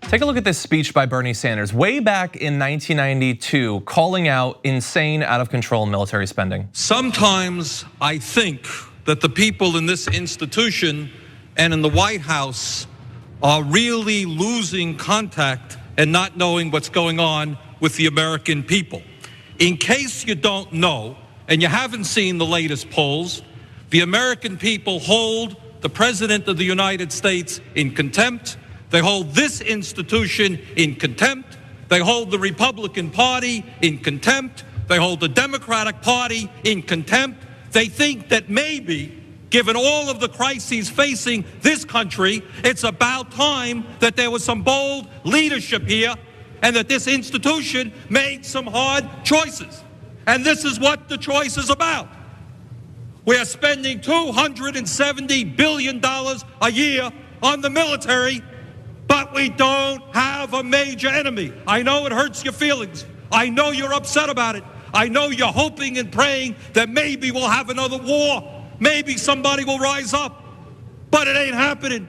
Take a look at this speech by Bernie Sanders way back in 1992, calling out insane, out of control military spending. Sometimes I think that the people in this institution and in the White House are really losing contact and not knowing what's going on with the American people. In case you don't know, and you haven't seen the latest polls, the American people hold the President of the United States in contempt. They hold this institution in contempt. They hold the Republican Party in contempt. They hold the Democratic Party in contempt. They think that maybe, given all of the crises facing this country, it's about time that there was some bold leadership here and that this institution made some hard choices. And this is what the choice is about. We are spending $270 billion a year on the military, but we don't have a major enemy. I know it hurts your feelings. I know you're upset about it. I know you're hoping and praying that maybe we'll have another war. Maybe somebody will rise up. But it ain't happening.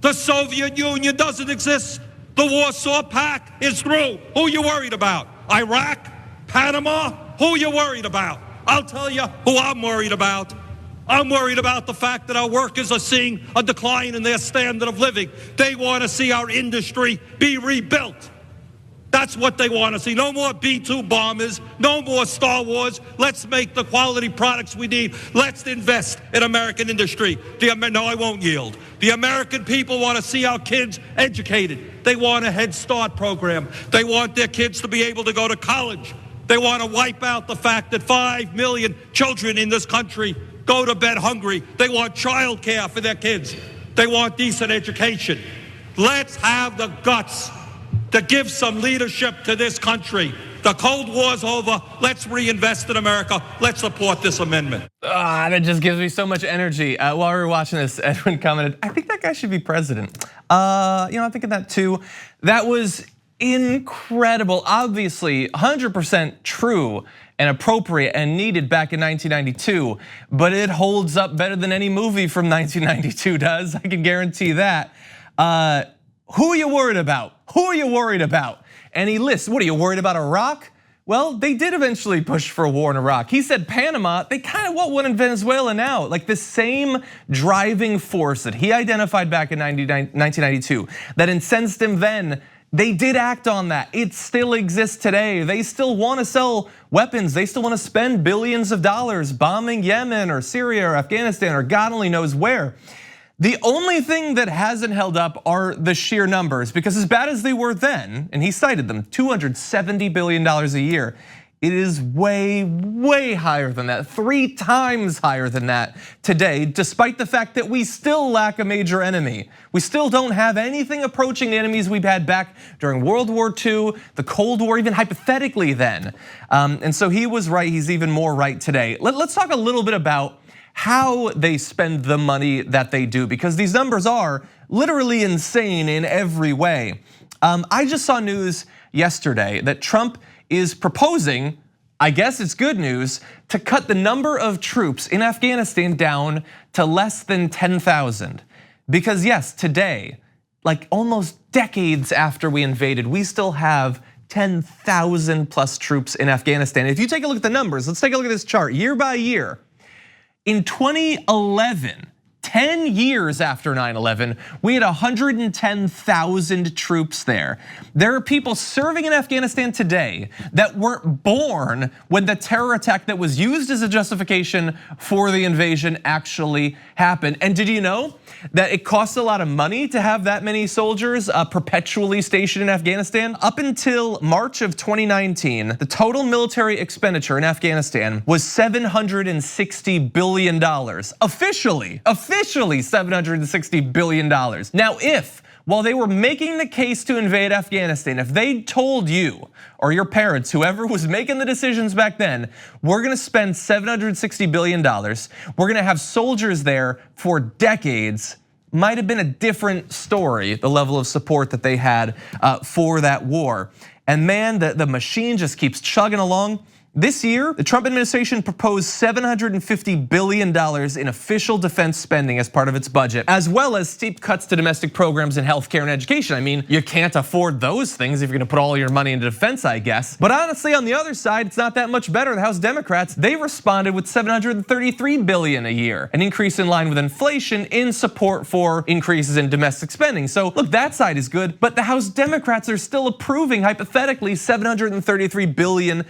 The Soviet Union doesn't exist. The Warsaw Pact is through. Who you worried about? Iraq? Panama? Who you worried about? I'll tell you who I'm worried about. I'm worried about the fact that our workers are seeing a decline in their standard of living. They want to see our industry be rebuilt. That's what they want to see. No more B-2 bombers, no more Star Wars. Let's make the quality products we need. Let's invest in American industry. No, I won't yield. The American people want to see our kids educated. They want a Head Start program. They want their kids to be able to go to college. They want to wipe out the fact that 5 million children in this country go to bed hungry. They want child care for their kids. They want decent education. Let's have the guts to give some leadership to this country. The Cold War's over. Let's reinvest in America. Let's support this amendment. That just gives me so much energy. While we were watching this, Edwin commented, I think that guy should be president. I'm thinking that too. That was incredible. Obviously, 100% true and appropriate and needed back in 1992, but it holds up better than any movie from 1992 does. I can guarantee that. Who are you worried about? Who are you worried about? And he lists, what are you worried about, Iraq? Well, they did eventually push for a war in Iraq. He said Panama, they kind of want one in Venezuela now. Like the same driving force that he identified back in 1992 that incensed him then, they did act on that. It still exists today. They still want to sell weapons. They still want to spend billions of dollars bombing Yemen or Syria or Afghanistan or God only knows where. The only thing that hasn't held up are the sheer numbers, because as bad as they were then, and he cited them, $270 billion a year, it is way, way higher than that, 3 times higher than that today, despite the fact that we still lack a major enemy. We still don't have anything approaching the enemies we've had back during World War II, the Cold War, even hypothetically then. And so he was right, he's even more right today. Let's talk a little bit about how they spend the money that they do, because these numbers are literally insane in every way. I just saw news yesterday that Trump is proposing, I guess it's good news, to cut the number of troops in Afghanistan down to less than 10,000. Because yes, today, like almost decades after we invaded, we still have 10,000 plus troops in Afghanistan. If you take a look at the numbers, let's take a look at this chart year by year. In 2011, 10 years after 9/11, we had 110,000 troops there. There are people serving in Afghanistan today that weren't born when the terror attack that was used as a justification for the invasion actually happened. And did you know that it costs a lot of money to have that many soldiers perpetually stationed in Afghanistan? Up until March of 2019, the total military expenditure in Afghanistan was $760 billion. Officially $760 billion. Now if, while they were making the case to invade Afghanistan, if they told you or your parents, whoever was making the decisions back then, we're gonna spend $760 billion, we're gonna have soldiers there for decades, might have been a different story, the level of support that they had for that war. And man, the machine just keeps chugging along. This year, the Trump administration proposed $750 billion in official defense spending as part of its budget, as well as steep cuts to domestic programs in healthcare and education. I mean, you can't afford those things if you're gonna put all your money into defense, I guess. But honestly, on the other side, it's not that much better. The House Democrats, they responded with $733 billion a year, an increase in line with inflation in support for increases in domestic spending. So look, that side is good, but the House Democrats are still approving, hypothetically, $733 billion.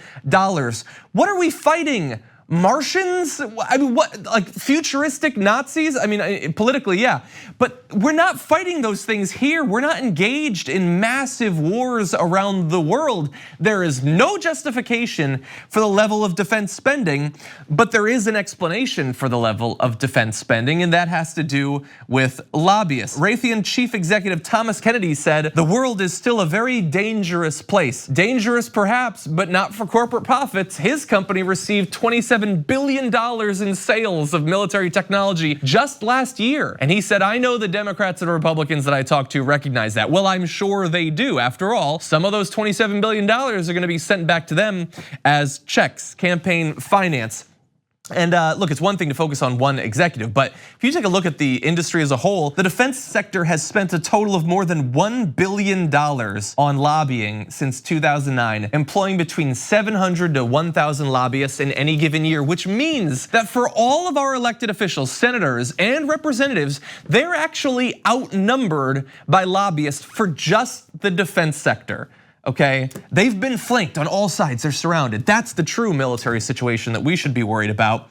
What are we fighting? Martians? I mean, what, like futuristic Nazis? I mean, politically, yeah. But we're not fighting those things here. We're not engaged in massive wars around the world. There is no justification for the level of defense spending, but there is an explanation for the level of defense spending, and that has to do with lobbyists. Raytheon Chief Executive Thomas Kennedy said, "The world is still a very dangerous place. Dangerous perhaps, but not for corporate profits." His company received $27 billion in sales of military technology just last year. And he said, "I know the Democrats and Republicans that I talk to recognize that." Well, I'm sure they do. After all, some of those $27 billion are gonna be sent back to them as checks, campaign finance. And look, it's one thing to focus on one executive, but if you take a look at the industry as a whole, the defense sector has spent a total of more than $1 billion on lobbying since 2009, employing between 700 to 1,000 lobbyists in any given year, which means that for all of our elected officials, senators and representatives, they're actually outnumbered by lobbyists for just the defense sector. Okay, they've been flanked on all sides, they're surrounded. That's the true military situation that we should be worried about.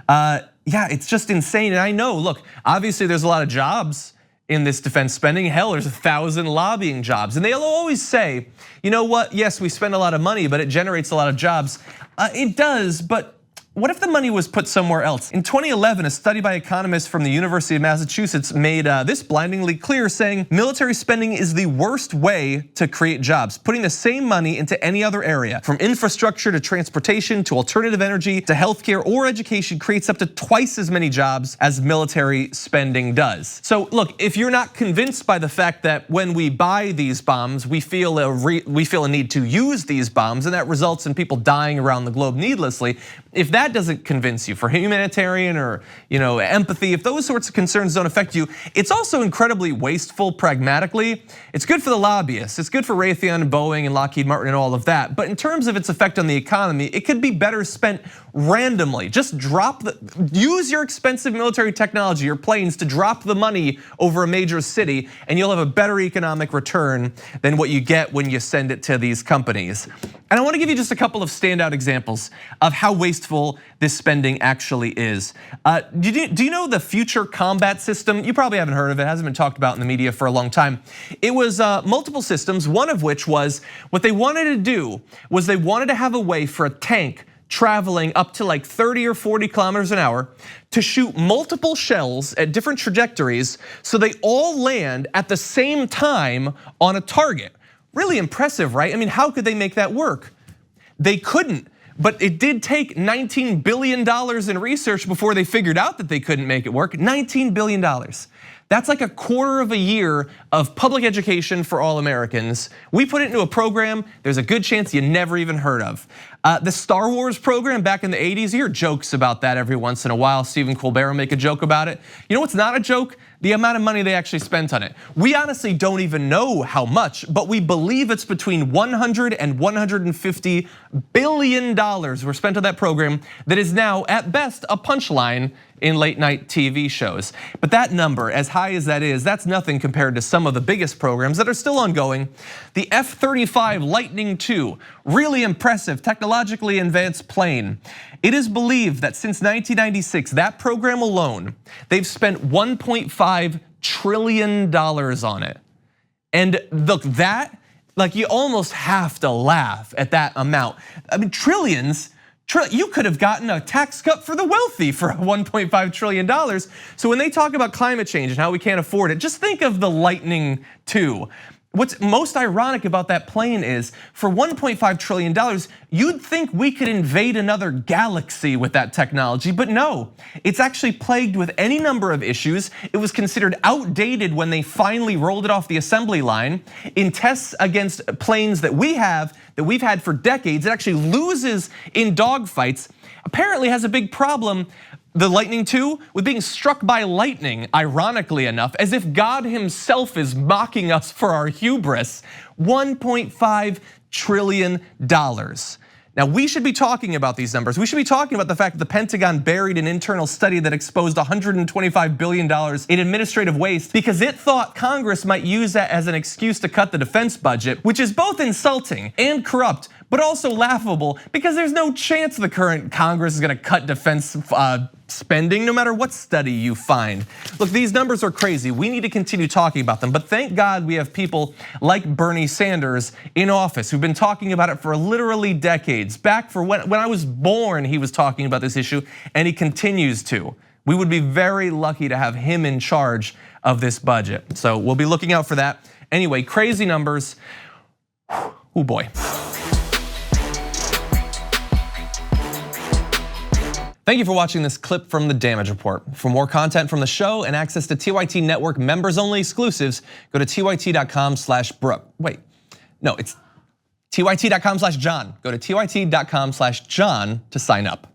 Yeah, it's just insane, and I know, look, obviously there's a lot of jobs in this defense spending. Hell, there's 1,000 lobbying jobs, and they'll always say, you know what, yes, we spend a lot of money, but it generates a lot of jobs. It does, but what if the money was put somewhere else? In 2011, a study by economists from the University of Massachusetts made this blindingly clear, saying military spending is the worst way to create jobs, putting the same money into any other area, from infrastructure to transportation to alternative energy to healthcare or education, creates up to twice as many jobs as military spending does. So look, if you're not convinced by the fact that when we buy these bombs, we feel a need to use these bombs, and that results in people dying around the globe needlessly, if that doesn't convince you, for humanitarian or empathy, if those sorts of concerns don't affect you, it's also incredibly wasteful pragmatically. It's good for the lobbyists, it's good for Raytheon and Boeing and Lockheed Martin and all of that, but in terms of its effect on the economy, it could be better spent randomly. Just use your expensive military technology, your planes, to drop the money over a major city, and you'll have a better economic return than what you get when you send it to these companies. And I want to give you just a couple of standout examples of how wasteful this spending actually is. Do you know the Future Combat System? You probably haven't heard of it. It hasn't been talked about in the media for a long time. It was multiple systems, one of which was, what they wanted to do was they wanted to have a way for a tank traveling up to like 30 or 40 kilometers an hour to shoot multiple shells at different trajectories so they all land at the same time on a target. Really impressive, right? I mean, how could they make that work? They couldn't, but it did take $19 billion in research before they figured out that they couldn't make it work. $19 billion. That's like a quarter of a year of public education for all Americans. We put it into a program there's a good chance you never even heard of. The Star Wars program back in the 80s, you hear jokes about that every once in a while. Stephen Colbert will make a joke about it. You know what's not a joke? The amount of money they actually spent on it. We honestly don't even know how much, but we believe it's between $100 and $150 billion were spent on that program that is now, at best, a punchline in late night TV shows. But that number, as high as that is, that's nothing compared to some of the biggest programs that are still ongoing. The F-35 Lightning II, really impressive, technologically advanced plane. It is believed that since 1996, that program alone, they've spent $1.5 trillion on it. And look, that, like, you almost have to laugh at that amount. I mean, trillions. You could have gotten a tax cut for the wealthy for $1.5 trillion. So when they talk about climate change and how we can't afford it, just think of the Lightning II. What's most ironic about that plane is for $1.5 trillion, you'd think we could invade another galaxy with that technology, but no. It's actually plagued with any number of issues. It was considered outdated when they finally rolled it off the assembly line. In tests against planes that we've had for decades, it actually loses in dogfights. Apparently has a big problem, the Lightning II, with being struck by lightning, ironically enough, as if God himself is mocking us for our hubris. $1.5 trillion. Now, we should be talking about these numbers. We should be talking about the fact that the Pentagon buried an internal study that exposed $125 billion in administrative waste because it thought Congress might use that as an excuse to cut the defense budget, which is both insulting and corrupt, but also laughable because there's no chance the current Congress is gonna cut defense spending no matter what study you find. Look, these numbers are crazy. We need to continue talking about them, but thank God we have people like Bernie Sanders in office who've been talking about it for literally decades. Back for when I was born, he was talking about this issue and he continues to. We would be very lucky to have him in charge of this budget. So we'll be looking out for that. Anyway, crazy numbers. Oh boy. Thank you for watching this clip from the Damage Report. For more content from the show and access to TYT Network members only exclusives, go to tyt.com/Brooke. Wait, no, it's tyt.com/John. Go to tyt.com/John to sign up.